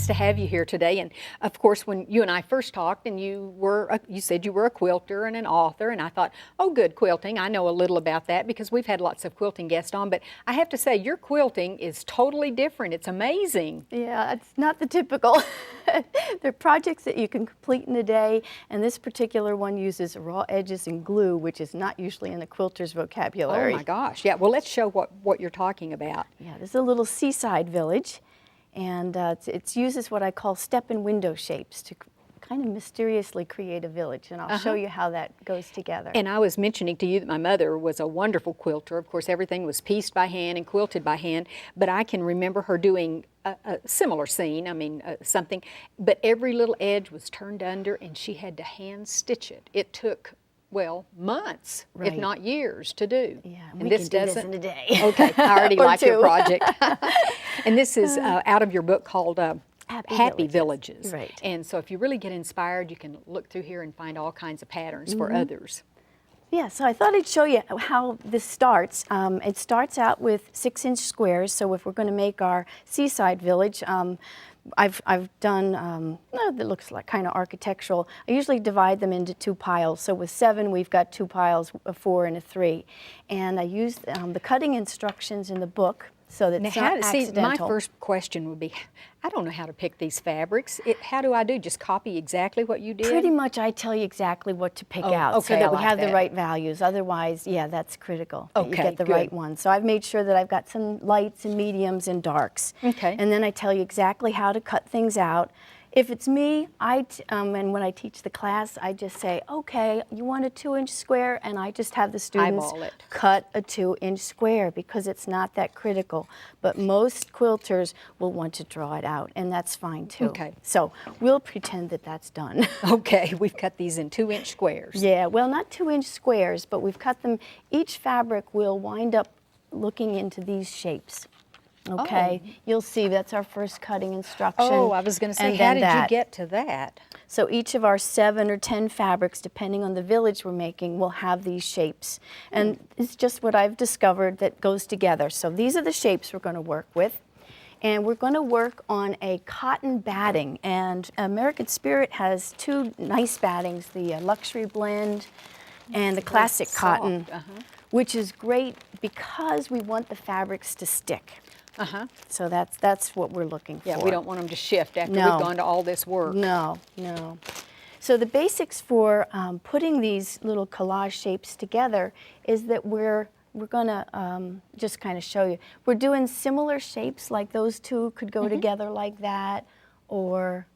nice to have you here today. And of course, when you and I first talked, and you said you were a quilter and an author, and I thought, oh, good, quilting. I know a little about that because we've had lots of quilting guests on. But I have to say, your quilting is totally different. It's amazing. Yeah, it's not the typical. They're projects that you can complete in a day, and this particular one uses raw edges and glue, which is not usually in the quilter's vocabulary. Oh my gosh! Yeah. Well, let's show what you're talking about. Yeah, this is a little seaside village. And it uses what I call step and window shapes to kind of mysteriously create a village. And I'll show you how that goes together. And I was mentioning to you that my mother was a wonderful quilter. Of course, everything was pieced by hand and quilted by hand. But I can remember her doing a similar scene, something. But every little edge was turned under, and she had to hand stitch it. It took, well, months, if not years, to do. Yeah, and this doesn't in a day. Okay, I already like your project. And this is out of your book called Happy Villages. Right. And so if you really get inspired, you can look through here and find all kinds of patterns for others. Yeah, so I thought I'd show you how this starts. It starts out with 6-inch squares, so if we're going to make our seaside village, I've done, that looks like kind of architectural. I usually divide them into 2 piles. So with 7, we've got 2 piles, a 4 and a 3. And I use the cutting instructions in the book so that it's not accidental. My first question would be, I don't know how to pick these fabrics. How do I do? Just copy exactly what you did? Pretty much I tell you exactly what to pick out so that we have the right values. Otherwise, yeah, that's critical. Okay, you get the right one. So I've made sure that I've got some lights and mediums and darks. Okay. And then I tell you exactly how to cut things out. If it's me, and when I teach the class, I just say, okay, you want a 2-inch square, and I just have the students cut a 2-inch square because it's not that critical. But most quilters will want to draw it out, and that's fine too. Okay. So we'll pretend that that's done. Okay, we've cut these in 2-inch squares. Yeah, well, not 2-inch squares, but we've cut them. Each fabric will wind up looking into these shapes. Okay, you'll see that's our first cutting instruction. Oh, I was going to say, how did you get to that? So each of our 7 or 10 fabrics, depending on the village we're making, will have these shapes. And it's just what I've discovered that goes together. So these are the shapes we're going to work with. And we're going to work on a cotton batting. And American Spirit has 2 nice battings, the luxury blend and the classic cotton, which is great because we want the fabrics to stick. So that's what we're looking for. Yeah, we don't want them to shift after we've gone to all this work. No, no. So the basics for putting these little collage shapes together is that we're going to just kind of show you. We're doing similar shapes, like those 2 could go together like that, or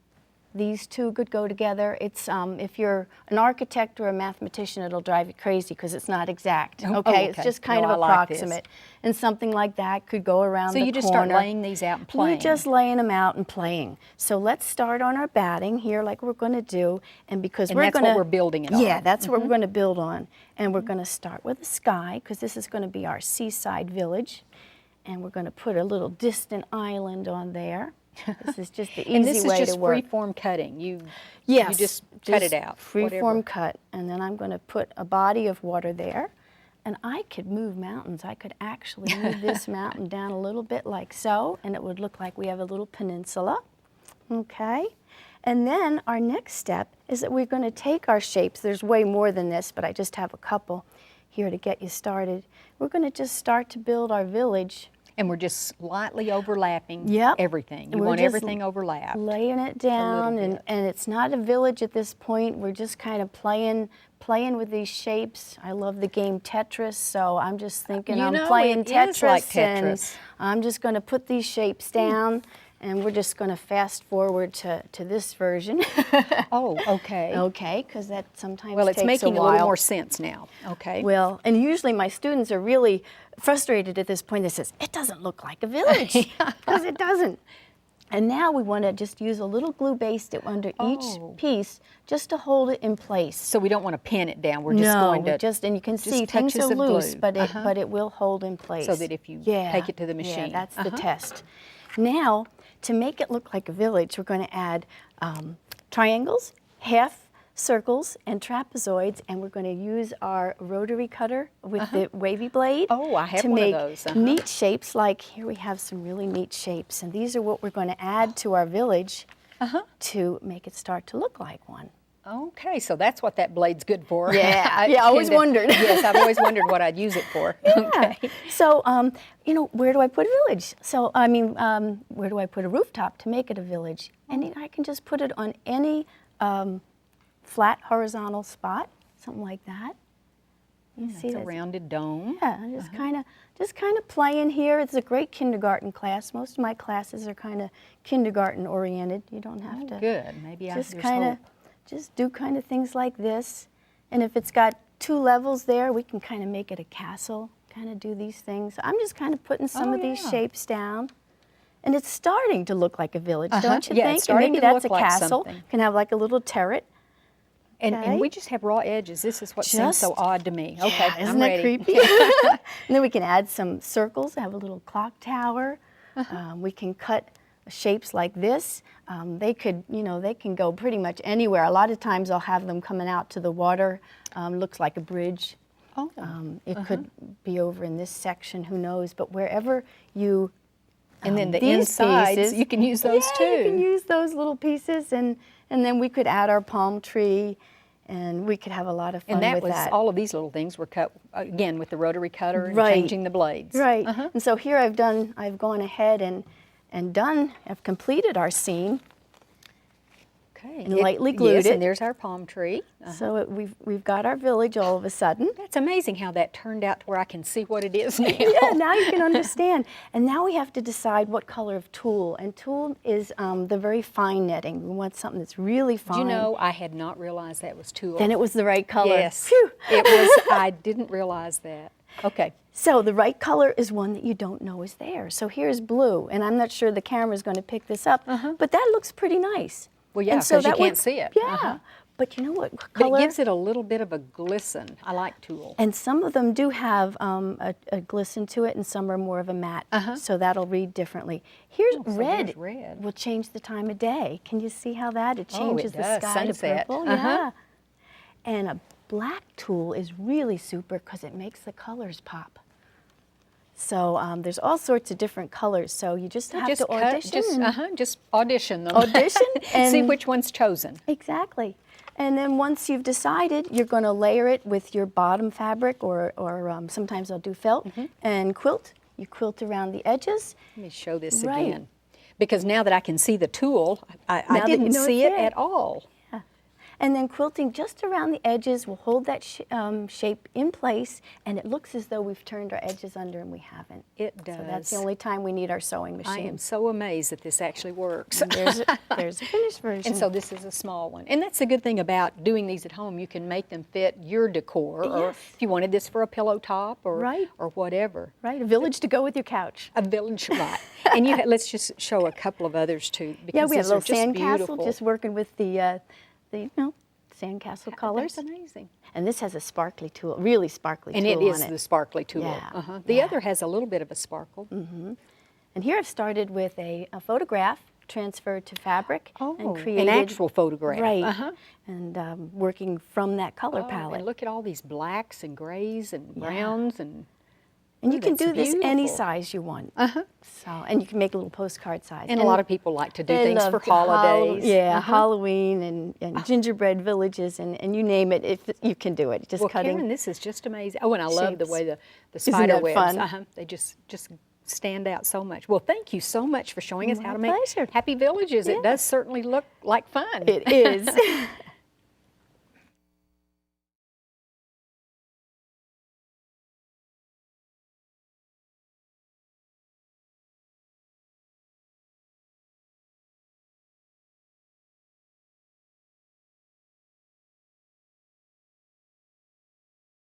these 2 could go together. It's if you're an architect or a mathematician, it'll drive you crazy because it's not exact. Okay, it's just kind of approximate, and something like that could go around the corner. So you just start laying these out and playing. We're just laying them out and playing. So let's start on our batting here, like we're going to do, and because we're going to, that's what we're building it on. Yeah, that's what we're going to build on, and we're going to start with the sky because this is going to be our seaside village, and we're going to put a little distant island on there. This is just the easy way to work. And this is just free-form cutting. You just cut it out. Free-form cut. And then I'm going to put a body of water there. And I could move mountains. I could actually move this mountain down a little bit like so, and it would look like we have a little peninsula. Okay? And then our next step is that we're going to take our shapes. There's way more than this, but I just have a couple here to get you started. We're going to just start to build our village. And we're just slightly overlapping everything. You want everything overlapped. Laying it down, and it's not a village at this point. We're just kind of playing with these shapes. I love the game Tetris, so I'm just thinking I'm playing Tetris, like Tetris. And I'm just going to put these shapes down, and we're just going to fast forward to this version. Oh, okay. Okay, because that sometimes takes a while. Well, it's making a little more sense now. Okay. Well, and usually my students are really frustrated at this point. They says, it doesn't look like a village, because it doesn't. And now we want to just use a little glue base under each piece just to hold it in place. So we don't want to pin it down. We're just going to and you can see things are loose, but it will hold in place. So that if you take it to the machine. Yeah, that's the test. Now, to make it look like a village, we're going to add triangles, half circles and trapezoids, and we're going to use our rotary cutter with the wavy blade Oh, I have to one of make those. neat shapes. Like here we have some really neat shapes, and these are what we're going to add to our village to make it start to look like one. Okay, so that's what that blade's good for. Yeah, I always wondered. Yes, I've always wondered what I'd use it for. Okay. So, you know, where do I put a village? So, I mean, where do I put a rooftop to make it a village? And I can just put it on any flat horizontal spot, something like that. You see It's a that? rounded dome. Yeah, just kind of playing here. It's a great kindergarten class. Most of my classes are kind of kindergarten oriented. You don't have to. Good. Maybe Just there's kind of, hope. just do kind of things like this. And if it's got 2 levels there, we can kind of make it a castle. Kind of do these things. So I'm just kind of putting some of these shapes down. And it's starting to look like a village, don't you Yeah, think? it's starting And maybe to that's look a like castle. something. Can have like a little turret. And we just have raw edges. This is what seems so Just- odd to me. Okay, Yeah, I'm isn't that ready. creepy? And then we can add some circles, have a little clock tower. We can cut shapes like this. They could, you know, they can go pretty much anywhere. A lot of times I'll have them coming out to the water. Looks like a bridge. Oh. It could be over in this section, who knows? But wherever you And then the these insides, pieces, you can use those yeah, too. you can use those little pieces, and then we could add our palm tree, and we could have a lot of fun And that with was that. all of these little things were cut again with the rotary cutter and Right. changing the blades. Right. And so here I've gone ahead and I've completed our scene. Okay. And lightly glued yes, it. and there's our palm tree. So we've got our village all of a sudden. That's amazing how that turned out to where I can see what it is now. Yeah, now you can understand. And now we have to decide what color of tulle. And tulle is the very fine netting. We want something that's really Do fine. you know, I had not realized that was tulle. Then it was the right color. Yes, Phew. it was. I didn't realize that. Okay. So the right color is one that you don't know is there. So here's blue, and I'm not sure the camera's going to pick this up, but that looks pretty nice. Well, yeah, And so because you that can't would- see it. Yeah, but you know what But color? it gives it a little bit of a glisten. I like tulle. And some of them do have a glisten to it, and some are more of a matte. So that'll read differently. Here's Oh, so red. there's red. Will change the time of day. Can you see how that? It Oh, it changes the does. sky Sunset. to purple. Yeah. And a black tulle is really super because it makes the colors pop. So there's all sorts of different colors. So you just have to audition. Just audition them. Audition and see which one's chosen. Exactly. And then once you've decided, you're going to layer it with your bottom fabric, or sometimes I'll do felt, and quilt. You quilt around the edges. Let me show this Right. again. Because now that I can see the tulle, I Now that didn't you know see it's it there. at all. And then quilting just around the edges will hold that shape in place, and it looks as though we've turned our edges under, and we haven't. It does. So that's the only time we need our sewing machine. I am so amazed that this actually works. And there's a finished version. And so this is a small one. And that's the good thing about doing these at home. You can make them fit your decor, or Yes. if you wanted this for a pillow top or, Right. or whatever. Right, a village to go with your couch. A village, right. And let's just show a couple of others too. Because Yeah, we have a these are little just sandcastle, beautiful. just working with the sandcastle colors. That's amazing. And this has a sparkly tulle, really sparkly And tulle it is on it. the sparkly tulle. Yeah, The yeah. other has a little bit of a sparkle. And here I've started with a photograph transferred to fabric and an created actual photograph. Right, and working from that color Oh, palette. and look at all these blacks and grays and browns and And you can that's do this any beautiful. size you want. So, and you can make a little postcard size. and a lot of people like to do they things love for to holidays. Halloween and gingerbread villages and you name it, if you can do it. Just Well, cutting. Karen, this is just amazing. Oh, and I love the shapes. way the that spider webs. fun? They just stand out so much. Well, thank you so much for showing us My how to make pleasure. happy villages. Yeah. It does certainly look like fun. It is.